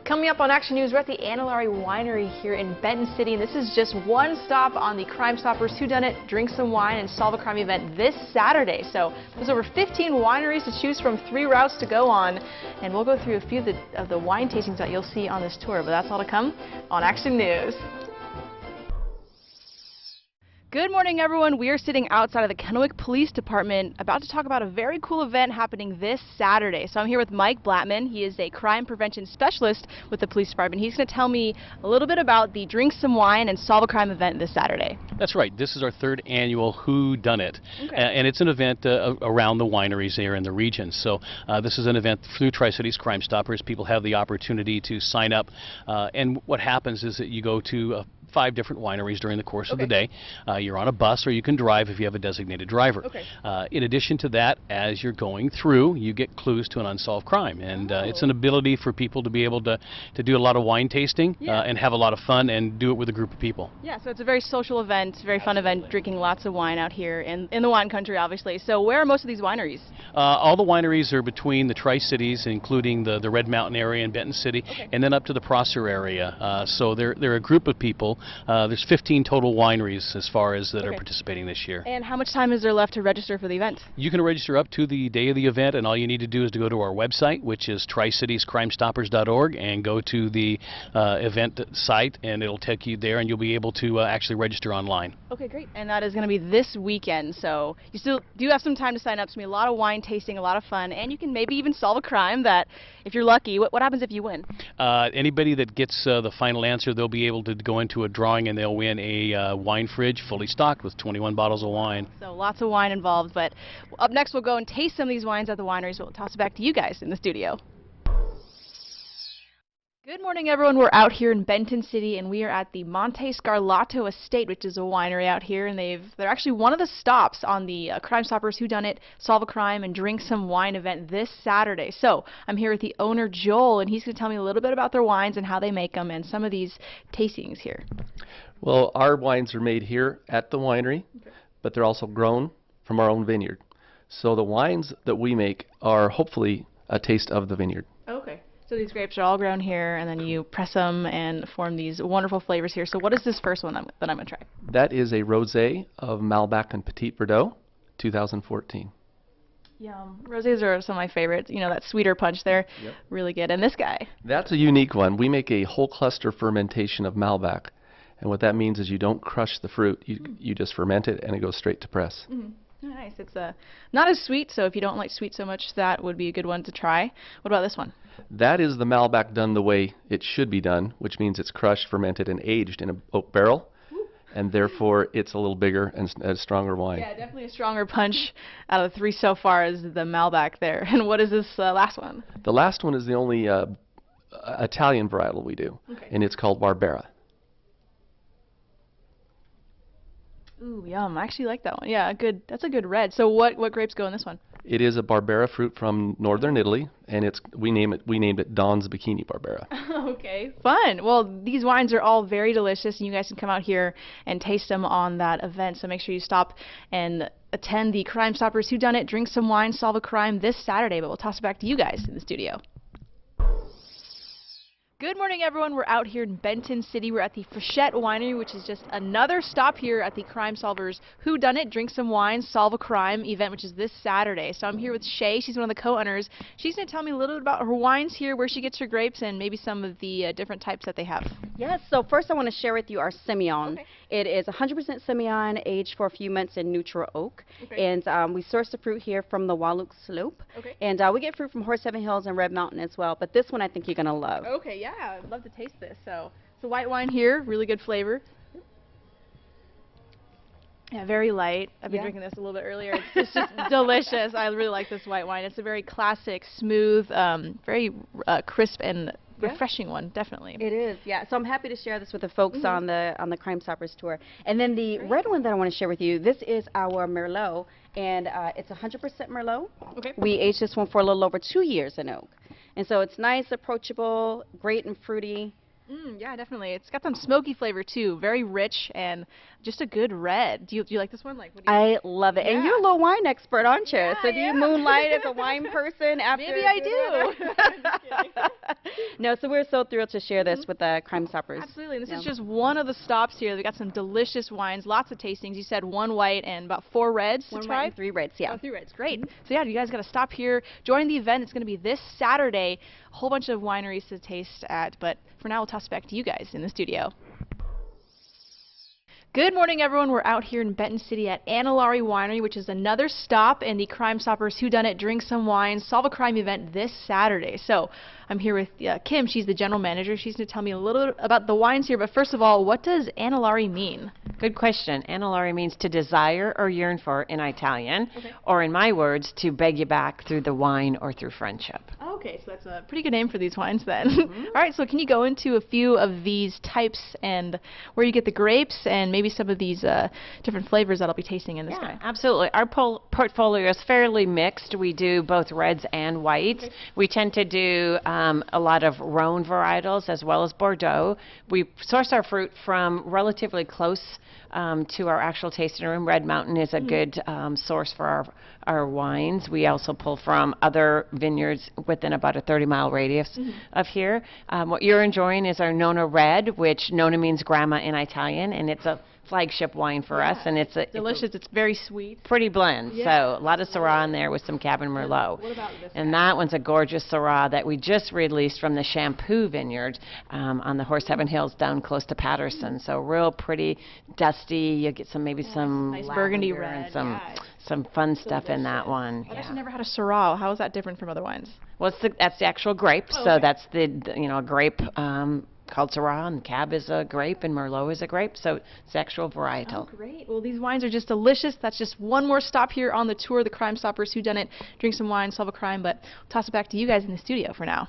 Coming up on Action News, we're at the Anilari Winery here in Benton City, and this is just one stop on the Crime Stoppers Whodunit, Drink Some Wine, and Solve a Crime event this Saturday. So there's over 15 wineries to choose from, 3 routes to go on, and we'll go through a few of the wine tastings that you'll see on this tour. But that's all to come on Action News. Good morning, everyone. We are sitting outside of the Kennewick Police Department about to talk about a very cool event happening this Saturday. So I'm here with Mike Blattman. He is a crime prevention specialist with the police department. He's going to tell me a little bit about the Drink Some Wine and Solve a Crime event this Saturday. That's right. This is our 3rd annual Whodunit, and it's an event around the wineries here in the region. So this is an event through Tri-Cities Crime Stoppers. People have the opportunity to sign up, and what happens is that you go to 5 different wineries during the course of the day. You're on a bus, or you can drive if you have a designated driver. In addition to that, as you're going through, you get clues to an unsolved crime, and it's an ability for people to be able to do a lot of wine tasting and have a lot of fun and do it with a group of people. Yeah, so it's a very social event, very fun event, drinking lots of wine out here in the wine country, obviously. So where are most of these wineries? All the wineries are between the Tri-Cities, including the Red Mountain area in Benton City, and then up to the Prosser area. So they're a group of people. There's 15 total wineries as far as that are participating this year. And how much time is there left to register for the event? You can register up to the day of the event, and all you need to do is to go to our website, which is tricitiescrimestoppers.org, and go to the event site, and it'll take you there, and you'll be able to actually register online. Okay, great. And that is going to be this weekend, so you still do have some time to sign up. It's going to be a lot of wine tasting, a lot of fun, and you can maybe even solve a crime that, if you're lucky, what happens if you win? Anybody that gets the final answer, they'll be able to go into a drawing, and they'll win a wine fridge fully stocked with 21 bottles of wine. So lots of wine involved, but up next we'll go and taste some of these wines at the wineries. We'll toss it back to you guys in the studio. Good morning, everyone. We're out here in Benton City, and we are at the Monte Scarlato Estate, which is a winery out here, and they're actually one of the stops on the Crime Stoppers Whodunit, Solve a Crime, and Drink Some Wine event this Saturday. So I'm here with the owner, Joel, and he's going to tell me a little bit about their wines and how they make them and some of these tastings here. Well, our wines are made here at the winery, but they're also grown from our own vineyard. So the wines that we make are hopefully a taste of the vineyard. Okay. So these grapes are all grown here, and then you press them and form these wonderful flavors here. So what is this first one that I'm going to try? That is a rosé of Malbec and Petit Verdot, 2014. Yum. Rosés are some of my favorites. You know, that sweeter punch there, really good. And this guy? That's a unique one. We make a whole cluster fermentation of Malbec, and what that means is you don't crush the fruit. You just ferment it, and it goes straight to press. Oh, nice. It's not as sweet, so if you don't like sweet so much, that would be a good one to try. What about this one? That is the Malbec done the way it should be done, which means it's crushed, fermented, and aged in an oak barrel, and therefore it's a little bigger and a stronger wine. Yeah, definitely a stronger punch out of the 3 so far is the Malbec there. And what is this last one? The last one is the only Italian varietal we do, and it's called Barbera. Ooh, yum. I actually like that one. Yeah, that's a good red. So what grapes go in this one? It is a Barbera fruit from northern Italy, and we named it Don's Bikini Barbera. Okay, fun. Well, these wines are all very delicious, and you guys can come out here and taste them on that event. So make sure you stop and attend the Crime Stoppers Whodunit, Drink Some Wine, Solve a Crime this Saturday. But we'll toss it back to you guys in the studio. Good morning, everyone. We're out here in Benton City. We're at the Frechette Winery, which is just another stop here at the Crime Solvers Whodunit, Drink Some Wine, Solve a Crime event, which is this Saturday. So I'm here with Shay. She's one of the co-owners. She's going to tell me a little bit about her wines here, where she gets her grapes, and maybe some of the different types that they have. Yes, so first I want to share with you our Semillon. It is 100% Semillon, aged for a few months in neutral oak. And we source the fruit here from the Wahluke Slope. And we get fruit from Horse Heaven Hills and Red Mountain as well. But this one I think you're going to love. Okay, yeah, I'd love to taste this. So it's a white wine here, really good flavor. Yeah, very light. I've been drinking this a little bit earlier. It's just delicious. I really like this white wine. It's a very classic, smooth, very crisp and refreshing one, definitely. It is, yeah. So I'm happy to share this with the folks on the Crime Stoppers tour. And then the red one that I want to share with you, this is our Merlot, and it's 100% Merlot. We aged this one for a little over 2 years in oak. And so it's nice, approachable, great and fruity. Yeah, definitely. It's got some smoky flavor too. Very rich and just a good red. Do you like this one? Like, what do you I love it. And you're a little wine expert, aren't you? Yeah, So do you moonlight as a wine person after? Maybe I do. No, so we're so thrilled to share this with the Crime Stoppers. Absolutely. This is just one of the stops here. We got some delicious wines, lots of tastings. You said 1 white and about 4 reds to One try. white and 3 reds, yeah. Oh, 3 reds. Great. So yeah, you guys got to stop here. Join the event. It's going to be this Saturday. A whole bunch of wineries to taste at. But for now, we'll toss it back to you guys in the studio. Good morning, everyone. We're out here in Benton City at Anilari Winery, which is another stop in the Crime Stoppers Whodunit, Drink Some Wine, Solve a Crime event this Saturday. So I'm here with Kim. She's the general manager. She's going to tell me a little bit about the wines here. But first of all, what does Anilari mean? Good question. Anilari means to desire or yearn for in Italian, or in my words, to beg you back through the wine or through friendship. Okay, so that's a pretty good name for these wines then. All right, so can you go into a few of these types and where you get the grapes and maybe some of these different flavors that I'll be tasting in this guy? Absolutely. Our portfolio is fairly mixed. We do both reds and whites. We tend to do a lot of Rhone varietals as well as Bordeaux. We source our fruit from relatively close to our actual tasting room. Red Mountain is a good source for our wines. We also pull from other vineyards within about a 30-mile radius of here. What you're enjoying is our Nona Red, which Nona means grandma in Italian, and it's a flagship wine for us, and it's delicious. It's very sweet. Pretty blend. So a lot of Syrah in there with some Cabernet Merlot. What about this and that one's a gorgeous Syrah that we just released from the Shampoo Vineyard on the Horsehaven Hills down close to Patterson. So real pretty, dusty. You get some some nice burgundy red red. and some fun stuff in that one. I've actually never had a Syrah. How is that different from other wines? Well, that's the actual grape. So that's the grape. Called Syrah, and Cab is a grape, and Merlot is a grape, so it's actual varietal. Oh, great. Well, these wines are just delicious. That's just one more stop here on the tour of the Crime Stoppers Whodunit, Drink Some Wine, Solve a Crime, but I'll toss it back to you guys in the studio for now.